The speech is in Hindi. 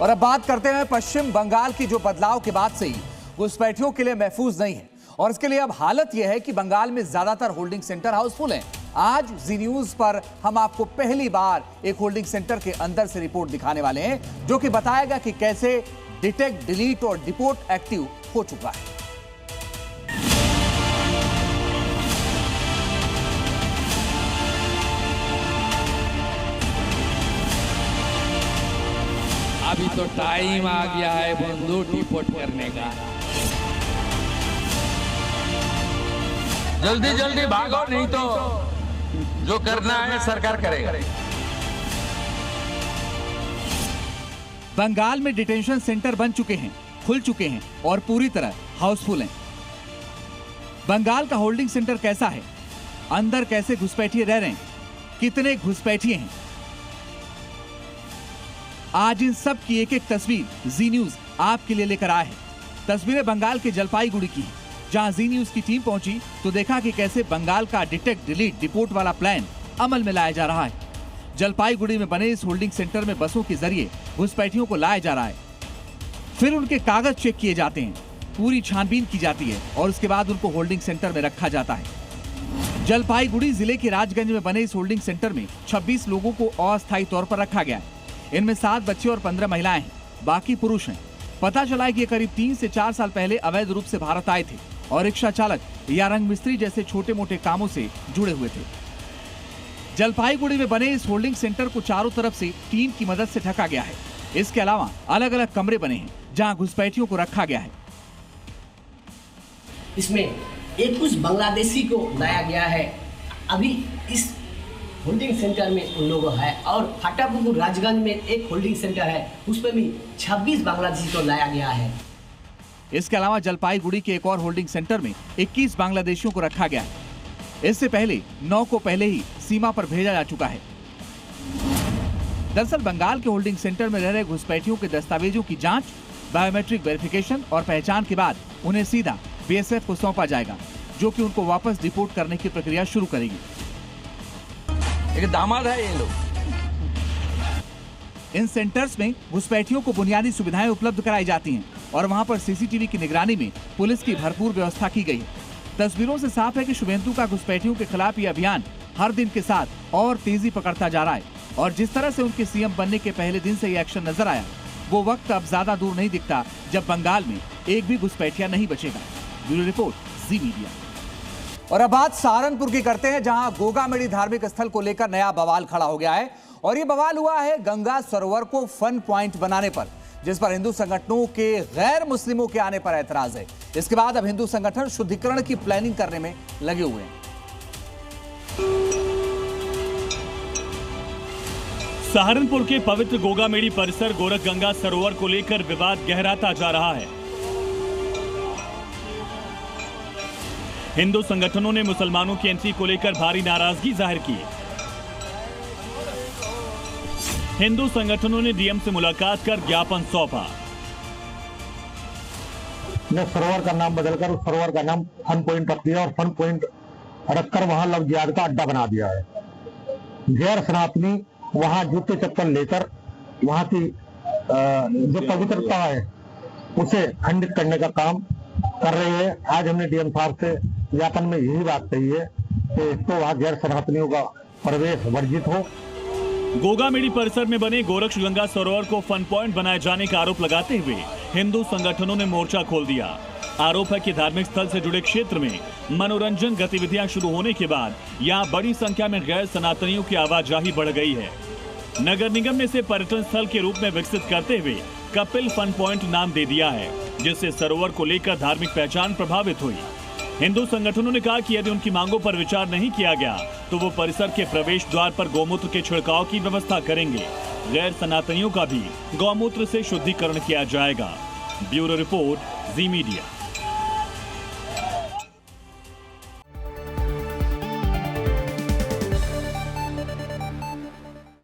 और अब बात करते हैं पश्चिम बंगाल की, जो बदलाव के बाद से ही घुसपैठियों के लिए महफूज नहीं है। और इसके लिए अब हालत यह है कि बंगाल में ज्यादातर होल्डिंग सेंटर हाउसफुल हैं। आज जी न्यूज पर हम आपको पहली बार एक होल्डिंग सेंटर के अंदर से रिपोर्ट दिखाने वाले हैं, जो कि बताएगा कि कैसे डिटेक्ट, डिलीट और डिपोर्ट एक्टिव हो चुका है। अभी तो टाइम आ गया है बंधु डिपोर्ट करने का। जल्दी जल्दी भागो, नहीं तो जो करना है सरकार करेगा। बंगाल में डिटेंशन सेंटर बन चुके हैं, खुल चुके हैं और पूरी तरह हाउसफुल हैं। बंगाल का होल्डिंग सेंटर कैसा है, अंदर कैसे घुसपैठिए रह रहे हैं, कितने घुसपैठिए हैं, आज इन सब की एक एक तस्वीर जी न्यूज आपके लिए लेकर आया है। तस्वीरें बंगाल के जलपाईगुड़ी की हैं, जहां जी न्यूज की टीम पहुंची तो देखा कि कैसे बंगाल का डिटेक्ट, डिलीट, डिपोर्ट वाला प्लान अमल में लाया जा रहा है। जलपाईगुड़ी में बने इस होल्डिंग सेंटर में बसों के जरिए घुसपैठियों को लाया जा रहा है, फिर उनके कागज चेक किए जाते हैं, पूरी छानबीन की जाती है और उसके बाद उनको होल्डिंग सेंटर में रखा जाता है। जलपाईगुड़ी जिले के राजगंज में बने इस होल्डिंग सेंटर में 26 लोगों को अस्थायी तौर पर रखा गया है। इनमें 7 बच्चे और 15 महिलाएं हैं, बाकी पुरुष हैं। पता चला है कि ये करीब 3 से 4 साल पहले अवैध रूप से भारत आए थे और रिक्शा चालक या रंग मिस्त्री जैसे छोटे मोटे कामों से जुड़े हुए थे। जलपाईगुड़ी में बने इस होल्डिंग सेंटर को चारों तरफ से टीम की मदद से ढका गया है। इसके अलावा अलग अलग कमरे बने हैं जहां घुसपैठियों को रखा गया है। इसमें एक कुछ बांग्लादेशी को लाया गया है। अभी इस होल्डिंग सेंटर में उन लोगों है और फाटापुकुर राजगंज में एक होल्डिंग सेंटर है, उसमें भी 26 बांग्लादेशी को लाया गया है। इसके अलावा जलपाईगुड़ी के एक और होल्डिंग सेंटर में 21 बांग्लादेशियों को रखा गया है। इससे पहले 9 को पहले ही सीमा पर भेजा जा चुका है। दरअसल बंगाल के होल्डिंग सेंटर में रह रहे घुसपैठियों के दस्तावेजों की जांच, बायोमेट्रिक वेरिफिकेशन और पहचान के बाद उन्हें सीधा बीएसएफ को सौंपा जाएगा, जो कि उनको वापस डिपोर्ट करने की प्रक्रिया शुरू करेगी। एक दामाद है ये लोग। इन सेंटर्स में घुसपैठियों को बुनियादी सुविधाएं उपलब्ध कराई जाती हैं और वहां पर सीसीटीवी की निगरानी में पुलिस की भरपूर व्यवस्था की गई है। तस्वीरों से साफ है कि शुभेंदु का घुसपैठियों के खिलाफ ये अभियान हर दिन के साथ और तेजी पकड़ता जा रहा है और जिस तरह से उनके सीएम बनने के पहले दिन से ये एक्शन नजर आया, वो वक्त अब ज्यादा दूर नहीं दिखता जब बंगाल में एक भी घुसपैठिया नहीं बचेगा। ब्यूरो रिपोर्ट, जी मीडिया। और अब बात सहारनपुर की करते हैं, जहां गोगामेड़ी धार्मिक स्थल को लेकर नया बवाल खड़ा हो गया है और ये बवाल हुआ है गंगा सरोवर को फन पॉइंट बनाने पर, जिस पर हिंदू संगठनों के गैर मुस्लिमों के आने पर ऐतराज है। इसके बाद अब हिंदू संगठन शुद्धिकरण की प्लानिंग करने में लगे हुए हैं। सहारनपुर के पवित्र गोगामेड़ी परिसर गोरख गंगा सरोवर को लेकर विवाद गहराता जा रहा है। हिंदू संगठनों ने मुसलमानों की एंट्री को लेकर भारी नाराजगी जाहिर की। हिंदू संगठनों ने डीएम से मुलाकात कर ज्ञापन सौंपा। ने सरोवर का नाम बदलकर उस सरोवर का नाम फन पॉइंट रख दिया और फन पॉइंट रखकर वहां लव जिहाद का अड्डा बना दिया है। गैर सनातनी वहां जूते चप्पल लेकर वहां की जो पवित्रता है उसे खंडित करने का काम कर रही है। आज हमने डीएम साहब से ज्ञापन में यही बात कही है कि तो वहां गैर सनातनियों का प्रवेश वर्जित हो। गोगामेड़ी परिसर में बने गोरख गंगा सरोवर को फन पॉइंट बनाए जाने का आरोप लगाते हुए हिंदू संगठनों ने मोर्चा खोल दिया। आरोप है कि धार्मिक स्थल से जुड़े क्षेत्र में मनोरंजन गतिविधियां शुरू होने के बाद यहां बड़ी संख्या में गैर सनातनियों की आवाजाही बढ़ गई है। नगर निगम ने इसे पर्यटन स्थल के रूप में विकसित करते हुए कपिल फन पॉइंट नाम दे दिया है, जिससे सरोवर को लेकर धार्मिक पहचान प्रभावित हुई। हिंदू संगठनों ने कहा कि यदि उनकी मांगों पर विचार नहीं किया गया तो वो परिसर के प्रवेश द्वार पर गौमूत्र के छिड़काव की व्यवस्था करेंगे। गैर सनातनियों का भी गौमूत्र से शुद्धिकरण किया जाएगा। ब्यूरो रिपोर्ट, जी मीडिया।